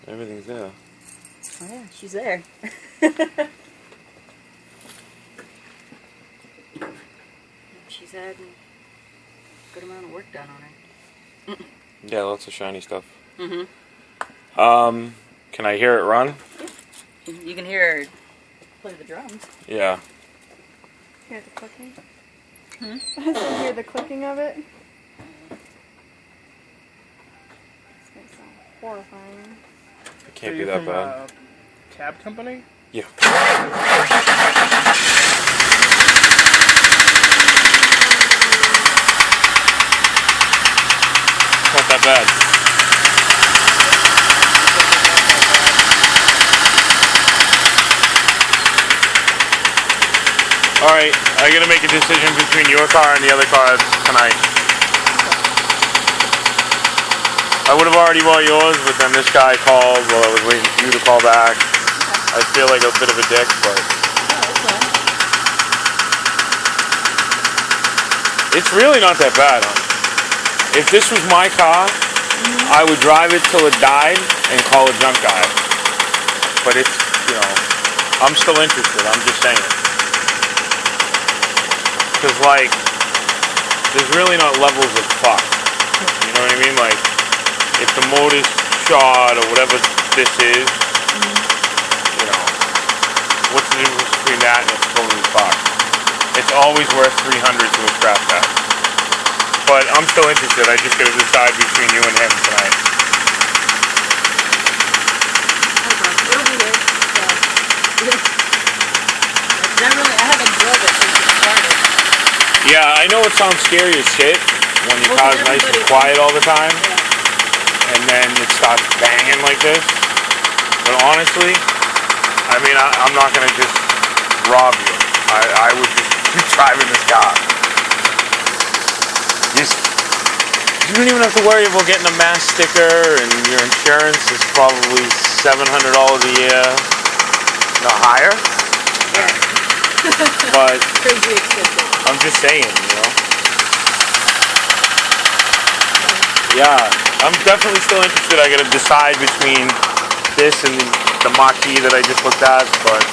Everything's there. Oh yeah, she's there. She's had a good amount of work done on her. Yeah, lots of shiny stuff. Mm-hmm. Can I hear it run? Yeah. You can hear her play the drums. Yeah. Hear the clicking? Hmm? I still hear the clicking of it. It's gonna sound horrifying. It can't be that bad. Cab company? Yeah. It's not that bad. Alright, I gotta make a decision between your car and the other car tonight. I would have already bought yours, but then this guy called while I was waiting for you to call back. I feel like a bit of a dick, but it's really not that bad. If this was my car, I would drive it till it died and call a junk guy. But it's, you know, I'm still interested, I'm just saying. Because, like, there's really not levels of fuck. You know what I mean? Like, if the motor's shot or whatever this is, you know, what's the difference between that and it's totally fucked? It's always worth $300 to a scrap that. But I'm still interested. I just gotta decide between you and him tonight. It'll be here. So. I haven't drove it since it started. Yeah, I know it sounds scary as shit when your car's nice and quiet all the time, and then it starts banging like this. But honestly, I mean, I'm not gonna just rob you. I would just keep driving this car. You don't even have to worry about getting a mass sticker, and your insurance is probably $700 a year, not higher. But Crazy expensive. I'm just saying, you know. Yeah, I'm definitely still interested. I gotta decide between this and the Mach-E that I just looked at, but